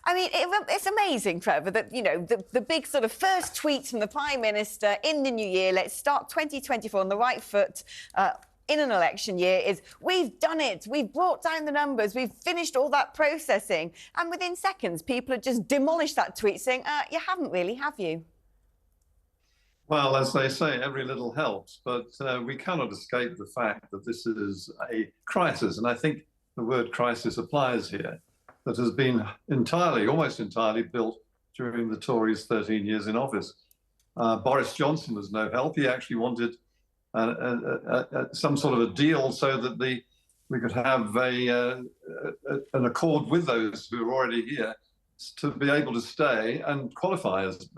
I mean, it's amazing, Trevor, that, you know, the big sort of first tweet from the Prime Minister in the new year, let's start 2024 on the right foot, in an election year, is we've done it, we've brought down the numbers, we've finished all that processing. And within seconds, people had just demolished that tweet saying, you haven't really, have you? Well, as they say, every little helps, but we cannot escape the fact that this is a crisis. And I think the word crisis applies here. That has been almost entirely built during the Tories' 13 years in office. Boris Johnson was no help. He actually wanted some sort of a deal so that we could have an accord with those who are already here to be able to stay and qualify as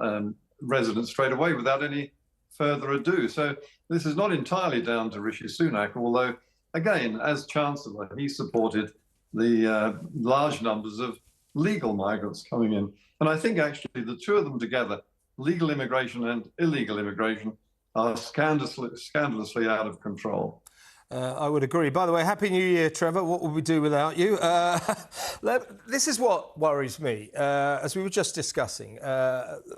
residents straight away without any further ado. So this is not entirely down to Rishi Sunak, although, again, as Chancellor, he supported the large numbers of legal migrants coming in. And I think actually the two of them together, legal immigration and illegal immigration, are scandalously out of control. I would agree. By the way, Happy New Year, Trevor. What would we do without you? This is what worries me. As we were just discussing,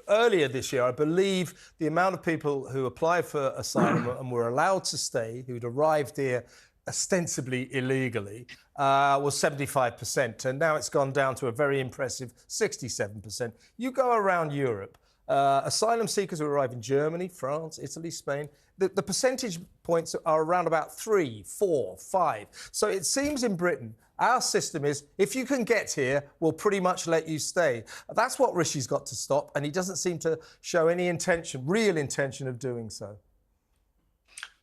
earlier this year, I believe the amount of people who applied for asylum and were allowed to stay, who'd arrived here ostensibly illegally, was 75%, and now it's gone down to a very impressive 67%. You go around Europe, asylum seekers who arrive in Germany, France, Italy, Spain, the percentage points are around about 3, 4, 5. So it seems in Britain, our system is, if you can get here, we'll pretty much let you stay. That's what Rishi's got to stop, and he doesn't seem to show any intention, real intention of doing so.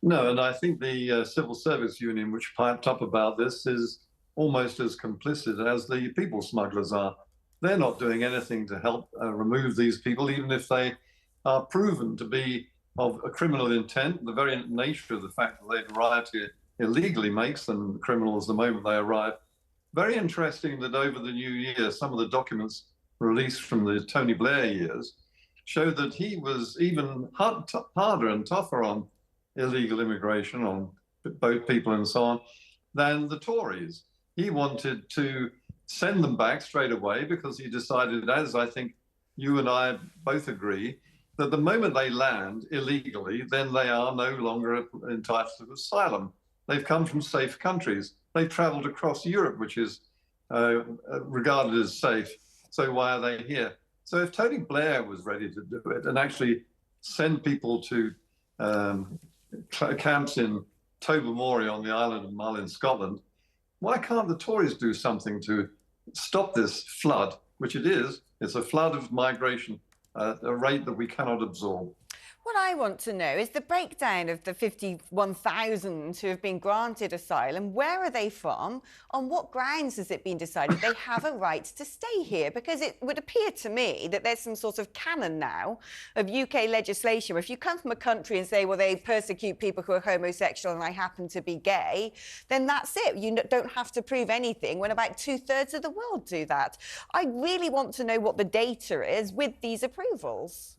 No, and I think the Civil Service Union, which piped up about this, is almost as complicit as the people smugglers are. They're not doing anything to help remove these people, even if they are proven to be of a criminal intent. The very nature of the fact that they've arrived here illegally makes them criminals the moment they arrive. Very interesting that over the new year, some of the documents released from the Tony Blair years show that he was even harder and tougher on illegal immigration, on boat people and so on, than the Tories. He wanted to send them back straight away because he decided, as I think you and I both agree, that the moment they land illegally, then they are no longer entitled to asylum. They've come from safe countries. They've travelled across Europe, which is regarded as safe. So why are they here? So if Tony Blair was ready to do it and actually send people to camps in Tobermory on the island of Mull in Scotland, why can't the Tories do something to stop this flood, which it is? It's a flood of migration at a rate that we cannot absorb. What I want to know is the breakdown of the 51,000 who have been granted asylum. Where are they from? On what grounds has it been decided they have a right to stay here? Because it would appear to me that there's some sort of canon now of UK legislation where if you come from a country and say, well, they persecute people who are homosexual and I happen to be gay, then that's it. You don't have to prove anything when about 2/3 of the world do that. I really want to know what the data is with these approvals.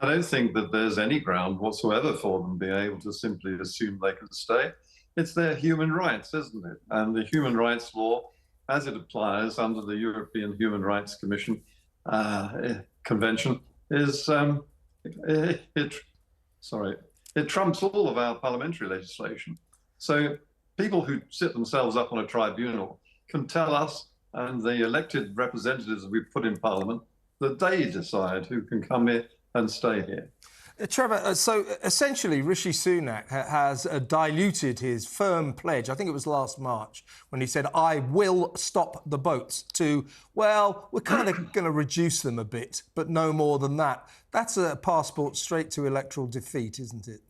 I don't think that there's any ground whatsoever for them being able to simply assume they can stay. It's their human rights, isn't it? And the human rights law, as it applies under the European Human Rights Convention, is it trumps all of our parliamentary legislation. So people who sit themselves up on a tribunal can tell us and the elected representatives that we put in Parliament that they decide who can come here and stay here. Trevor, so essentially Rishi Sunak has diluted his firm pledge, I think it was last March, when he said, I will stop the boats, to, well, we're kind of going to reduce them a bit, but no more than that. That's a passport straight to electoral defeat, isn't it?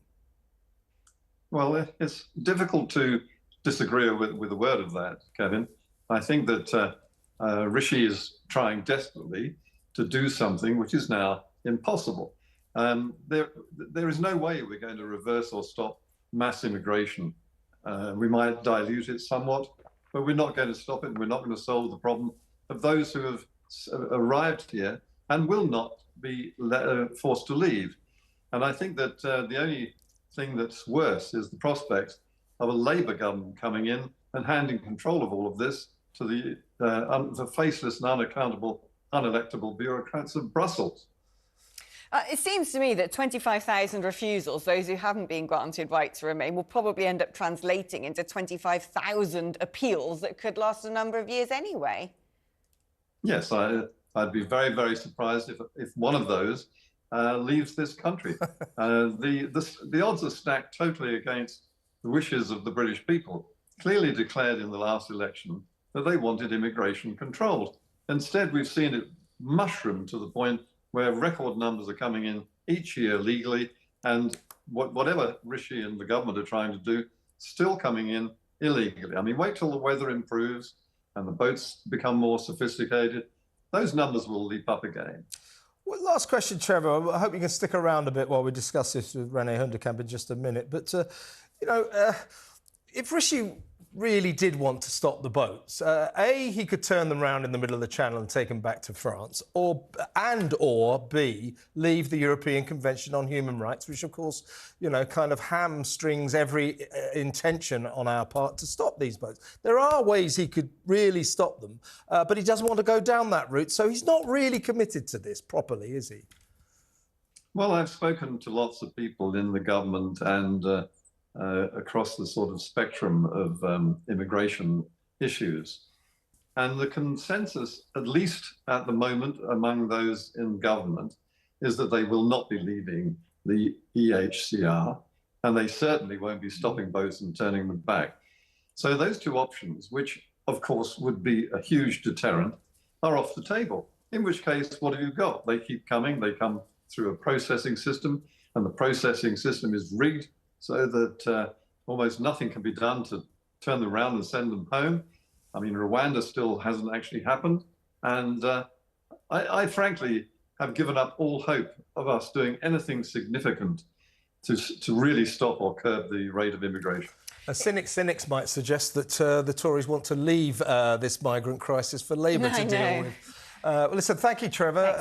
Well, it's difficult to disagree with a word of that, Kevin. I think that Rishi is trying desperately to do something which is now impossible. There is no way we're going to reverse or stop mass immigration. We might dilute it somewhat, but we're not going to stop it, and we're not going to solve the problem of those who have arrived here and will not be forced to leave. And I think that the only thing that's worse is the prospect of a Labour government coming in and handing control of all of this to the the faceless and unaccountable, unelectable bureaucrats of Brussels. It seems to me that 25,000 refusals, those who haven't been granted right to remain, will probably end up translating into 25,000 appeals that could last a number of years anyway. Yes, I'd be very, very surprised if one of those leaves this country. The odds are stacked totally against the wishes of the British people, clearly declared in the last election that they wanted immigration controlled. Instead, we've seen it mushroom to the point where record numbers are coming in each year legally, and whatever Rishi and the government are trying to do, still coming in illegally. I mean, wait till the weather improves and the boats become more sophisticated. Those numbers will leap up again. Well, last question, Trevor. I hope you can stick around a bit while we discuss this with René Hundekamp in just a minute. But, if Rishi really did want to stop the boats, A, he could turn them around in the middle of the channel and take them back to France, or B, leave the European Convention on Human Rights, which, of course, kind of hamstrings every intention on our part to stop these boats. There are ways he could really stop them, but he doesn't want to go down that route, so he's not really committed to this properly, is he? Well, I've spoken to lots of people in the government and across the sort of spectrum of immigration issues. And the consensus, at least at the moment, among those in government, is that they will not be leaving the EHCR, and they certainly won't be stopping boats and turning them back. So those two options, which of course would be a huge deterrent, are off the table. In which case, what have you got? They keep coming, they come through a processing system, and the processing system is rigged so that almost nothing can be done to turn them around and send them home. I mean, Rwanda still hasn't actually happened. And I frankly have given up all hope of us doing anything significant to really stop or curb the rate of immigration. Cynics might suggest that the Tories want to leave this migrant crisis for Labour to deal with. Well, listen, thank you, Trevor.